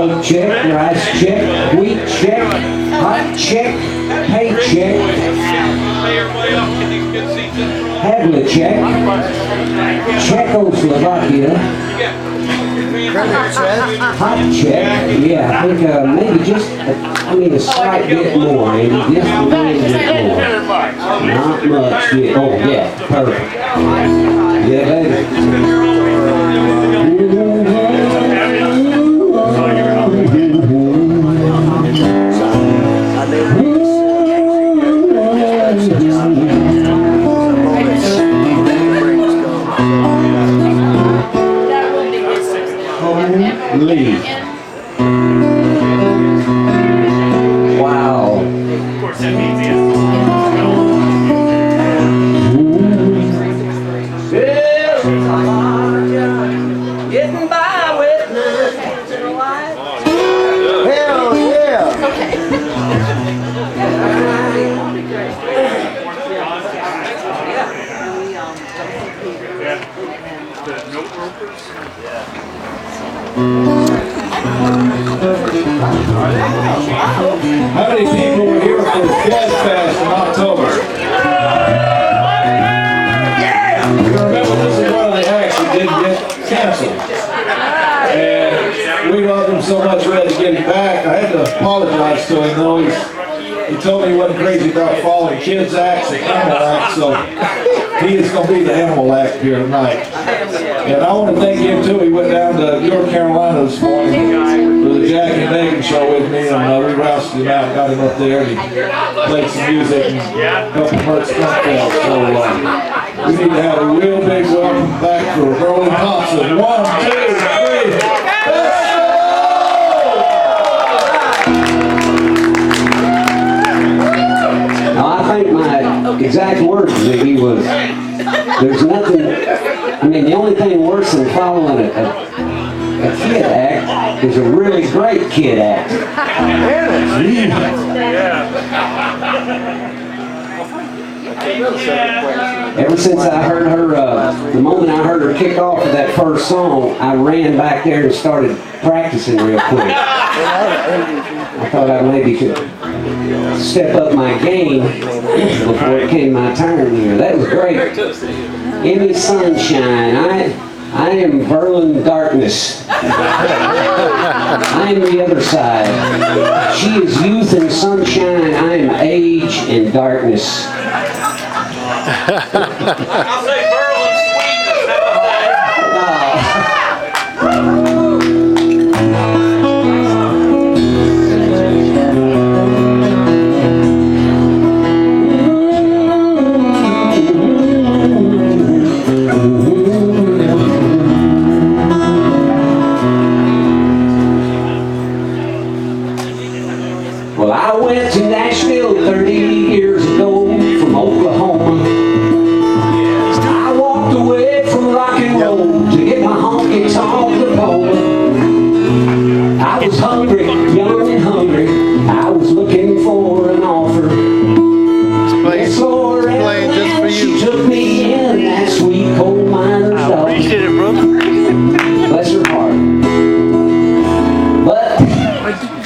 coke check, rice check, wheat check, hot check, paycheck, Havlicek, Czechoslovakia, hot check, yeah, I think maybe just, a slight bit more, maybe just a little bit more. Not much, yeah. Oh yeah, perfect. Yeah, baby. Lee. Wow. Of course that means yes. Getting by with nothing in life. Hell yeah. Okay. The note ropers? Yeah. How many people were here for Jazz Fest in October? Yeah! You remember this is one of the acts that didn't get canceled. And we loved him so much we had to get him back. I had to apologize to him though. He told me he wasn't crazy about following kids' acts and animal acts, so he is going to be the animal act here tonight. And I want to thank him too. He went down to North Carolina this morning for the Jack and Megan show with me, and we rousted him out, got him up there, and he played some music and helped promote Skunk Fest. So we need to have a real big welcome back for Verlon Thompson. 1, 2, 3. Exact words that he was, there's nothing, the only thing worse than following a kid act is a really great kid act. Ever since I heard her, the moment I heard her kick off of that first song, I ran back there and started practicing real quick. I thought I maybe could step up my game before it came my turn here. That was great. Emmy Sunshine. I am Verlon Darkness. I am the other side. She is youth and sunshine. I am age and darkness. I'll say Verlon's sweetness. Well, I went to Nashville 30 years ago from Oklahoma. I walked away from rock and roll to get my honky-tonk diploma. I was hungry, young and hungry. I was looking for an offer. Miss Loretta, just for you. she took me in that sweet coal miner's I dog. appreciate it, brother. Bless her heart. But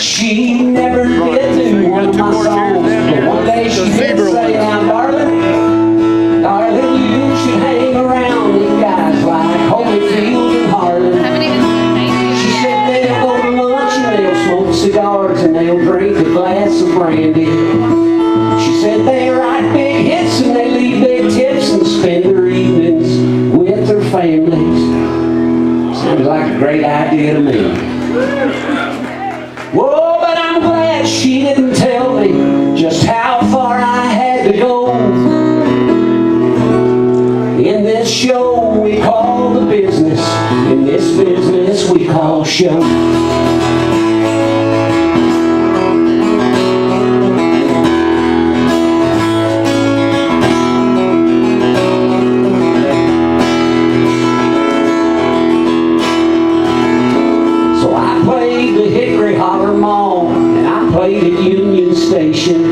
she never did do one of my songs. But one day she did say, now darling, darling, you should hang around with guys like Holyfield and Harlan. She said they'll go to lunch and they'll smoke cigars and they'll drink a glass of brandy. She said they write big hits and they leave big tips and spend their evenings with their families. Sounds like a great idea to me. Whoa, but I'm glad she didn't tell me just how far I had to go. In this show we call the business, in this business we call show. So I played the Hickory Holler Mall, and I played at Union Station,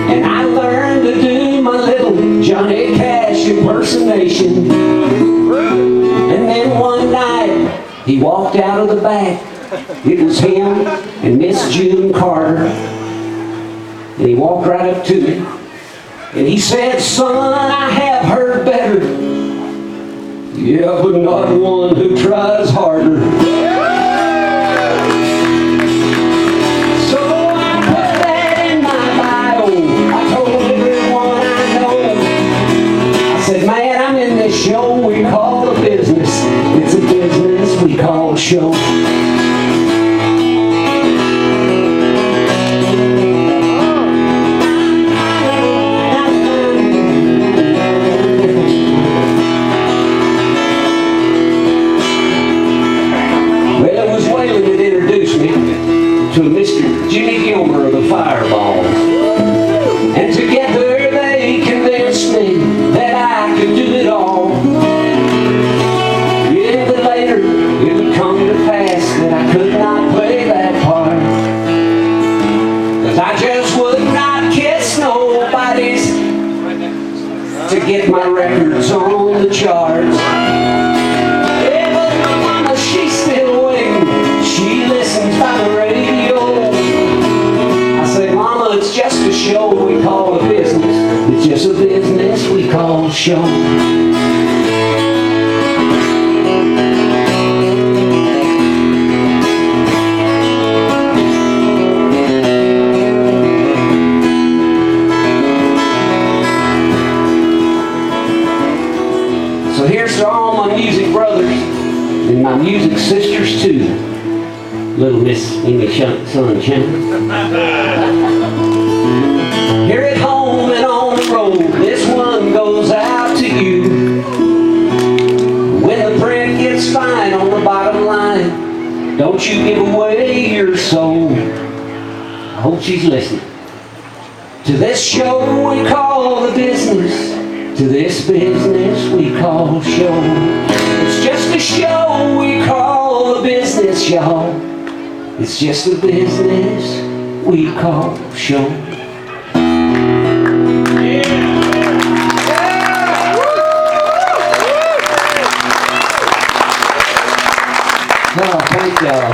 and I learned to do my little Johnny Cash impersonation. And then one night he walked out of the back It was him and Miss June Carter. And he walked right up to me. And he said, "Son, I have heard better. Yeah, but not one who tries harder." So I put that in my bio. I told everyone I know. I said, "Man, I'm in this show we call a business. It's a business we call a show." To Mr. Jimmy Gilmer of the Fireballs. And together they convinced me that I could do it all. Yeah, but later it would come to pass that I could not play that part. 'Cause I just would not kiss nobody's to get my records on the charts. Yeah, but my mama, she's still waiting. She listens by the radio. It's just a show we call a business. It's just a business we call a show. So here's to all my music brothers and my music sisters too. Little Miss Amy Sunshine. Here at home and on the road, this one goes out to you. When the print gets fine on the bottom line, don't you give away your soul. I hope she's listening. To this show we call the business. To this business we call show. It's just a show we call a business, y'all. It's just a business we call show. Oh, thank y'all.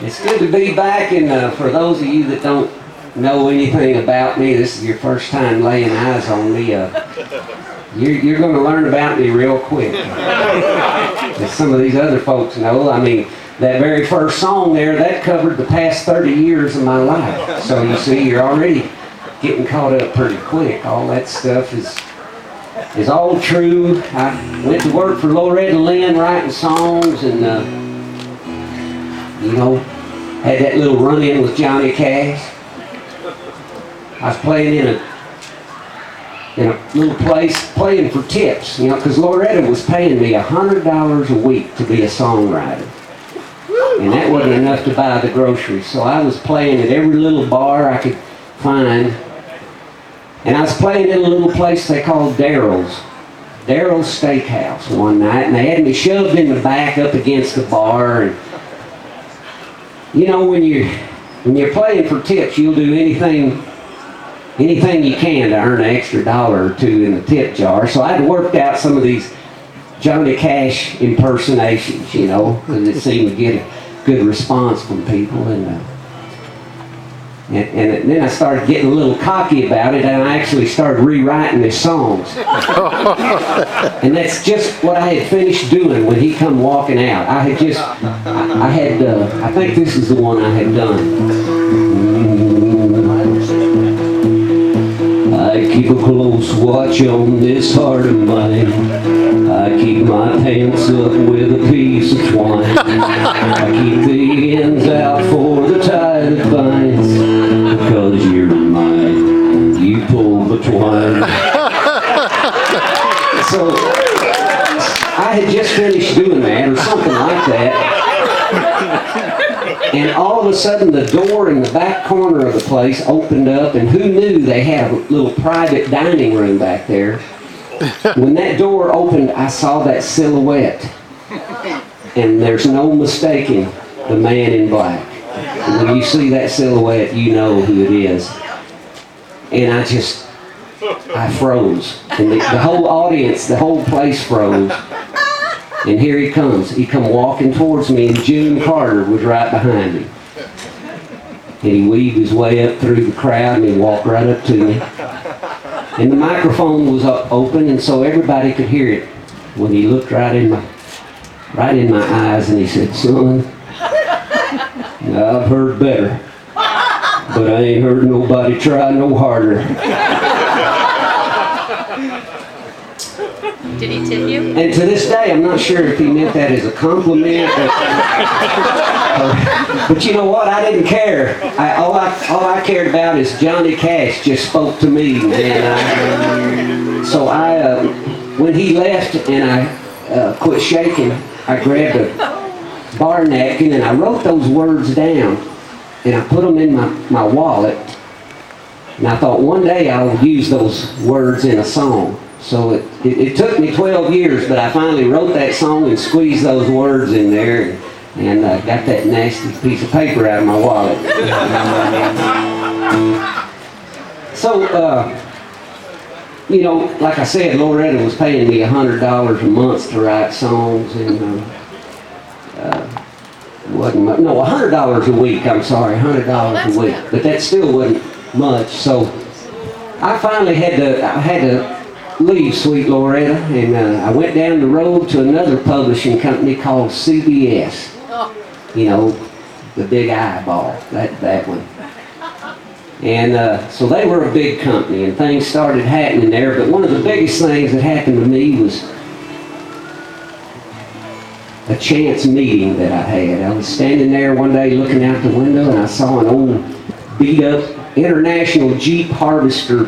It's good to be back, and for those of you that don't know anything about me, this is your first time laying eyes on me, you're going to learn about me real quick. As some of these other folks know, I mean, that very first song there, that covered the past 30 years of my life. So you see, you're already getting caught up pretty quick. All that stuff is all true. I went to work for Loretta Lynn writing songs, and you know, had that little run-in with Johnny Cash. I was playing in a little place, playing for tips, you know, because Loretta was paying me $100 a week to be a songwriter. And that wasn't enough to buy the groceries. So I was playing at every little bar I could find. And I was playing in a little place they called Daryl's Steakhouse one night. And they had me shoved in the back up against the bar. And you know, when you're playing for tips, you'll do anything you can to earn an extra $1 or $2 in the tip jar. So I'd worked out some of these Johnny Cash impersonations, you know, because it seemed to get a good response from people, and then I started getting a little cocky about it, and I actually started rewriting his songs. And that's just what I had finished doing when he come walking out. I think this is the one I had done. I keep a close watch on this heart of mine. I keep my pants up with a piece of twine. I keep the ends out for the tie that binds. Because you're mine, you pull the twine. So I had just finished doing that, or something like that. And all of a sudden the door in the back corner of the place opened up, and who knew they had a little private dining room back there. When that door opened, I saw that silhouette, and there's no mistaking the man in black. And when you see that silhouette, you know who it is. And I froze, and the whole audience, the whole place froze. And here he comes. He come walking towards me, and June Carter was right behind me. And he weaved his way up through the crowd, and he walked right up to me. And the microphone was open, and so everybody could hear it. When he looked right in my eyes, and he said, "Son, I've heard better, but I ain't heard nobody try no harder." Did he tip you? And to this day, I'm not sure if he meant that as a compliment. But you know what? I didn't care. All I cared about is Johnny Cash just spoke to me. And so when he left and I quit shaking, I grabbed a bar napkin and I wrote those words down. And I put them in my wallet. And I thought one day I'll use those words in a song. So it took me 12 years, but I finally wrote that song and squeezed those words in there and got that nasty piece of paper out of my wallet. So, you know, like I said, Loretta was paying me $100 a month to write songs, and wasn't much. No, $100 a week. I'm sorry, $100 a week. But that still wasn't much. So I finally had to leave Sweet Loretta, and I went down the road to another publishing company called CBS. You know, the big eyeball, that one. And so they were a big company, and things started happening there. But one of the biggest things that happened to me was a chance meeting that I had. I was standing there one day looking out the window, and I saw an old beat-up International Jeep Harvester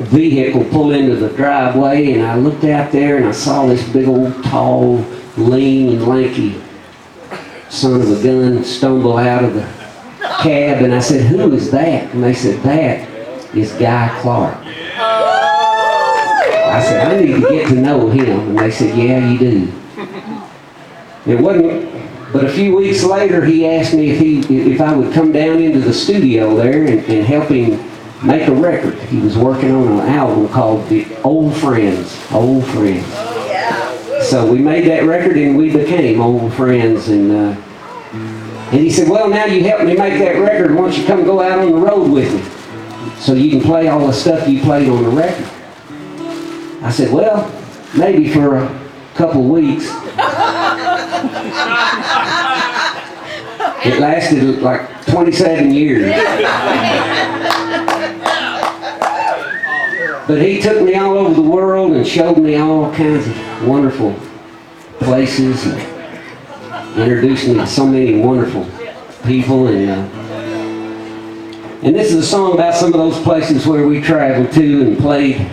vehicle pull into the driveway, and I looked out there and I saw this big old tall, lean and lanky son of a gun stumble out of the cab, and I said, "Who is that?" And they said, "That is Guy Clark." I said, "I need to get to know him." And they said, "Yeah, you do." It wasn't but a few weeks later he asked me if I would come down into the studio there and help him make a record. He was working on an album called The Old Friends. Old Friends. So we made that record and we became old friends. And he said, "Well, now you helped me make that record. Why don't you come go out on the road with me so you can play all the stuff you played on the record?" I said, "Well, maybe for a couple weeks." It lasted like 27 years. But he took me all over the world and showed me all kinds of wonderful places and introduced me to so many wonderful people. And this is a song about some of those places where we traveled to and played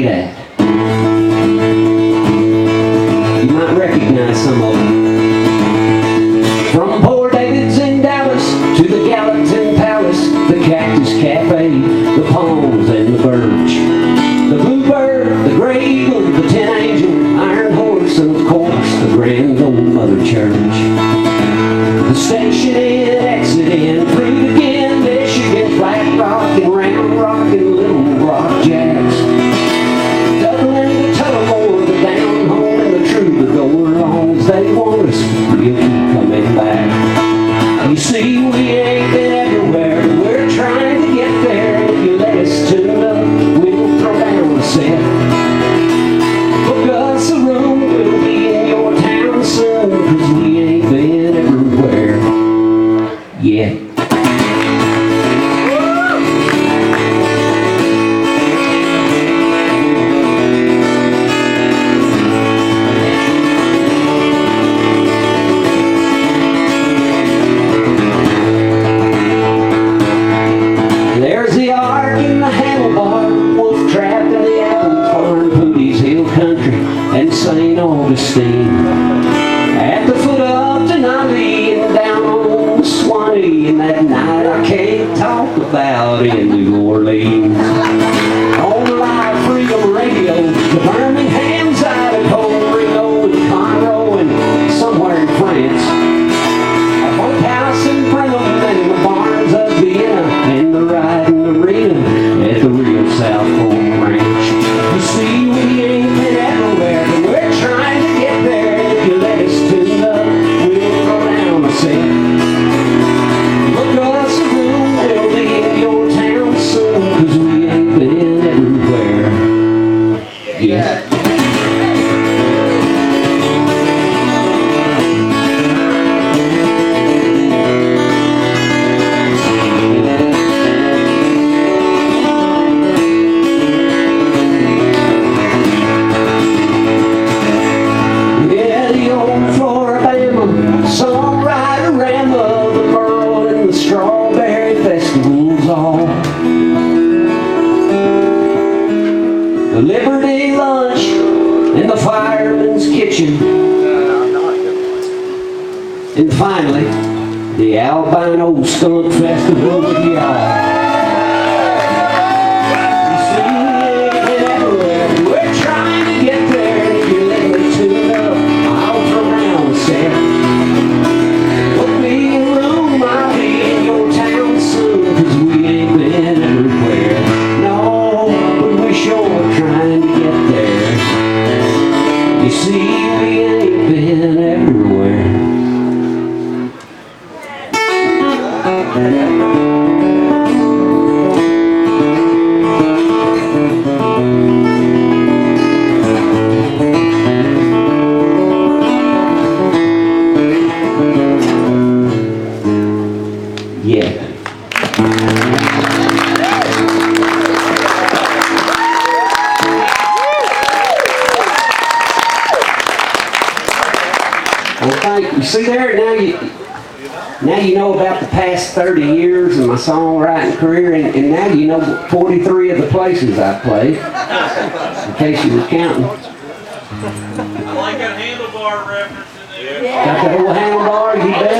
at. You might recognize some of them. From Poor David's in Dallas to the Gallatin Palace, the Cactus Cafe, the Palms and the Birch, the Bluebird, the Gray Eagle, the Tin Angel, Iron Horse, and of course the Grand Old Mother Church. The Station Inn, Exit Inn, Fruit again, Michigan, Flat Rock and Round Rock and Little Rock Jacks, Dublin, the Tullamore, the Down Home and the Troubadour. Long as they want us, we'll keep coming back. You see, we ain't been everywhere, we're trying to get there. If you let us tune up, we'll throw down a set. Book us a room, we'll be in your town soon, 'cause we ain't been everywhere yet. There's the Ark in the Handlebar, Wolf Trap in the Apple Farm, Pootie's Hill Country, and St. Augustine. At the foot of Denali and down on Swanee, and that night I can't talk about in New Orleans. On Live Freedom Radio, the Birmingham's Idaho, Rio and Conroe, and somewhere in France. A bunkhouse in Bremen and the barns of Vienna, and the riding arena at the real South Pole Ranch. You see, we ain't all. The Liberty lunch in the fireman's kitchen. And finally, the Albino Skunk Festival with y'all. You see, we ain't been everywhere. We're trying to get there. If you let me tune up, I'll throw around the set. Put me in room, I'll be in your town soon. 'Cause we ain't been everywhere. No, but we sure trying to get there. You see, we ain't been everywhere. Yeah. Well, thank you. See there, now you know about the past 30 years of my songwriting career, and now you know 43 of the places I played, in case you were counting. I like that handlebar reference in there. Got that old handlebar, you bet.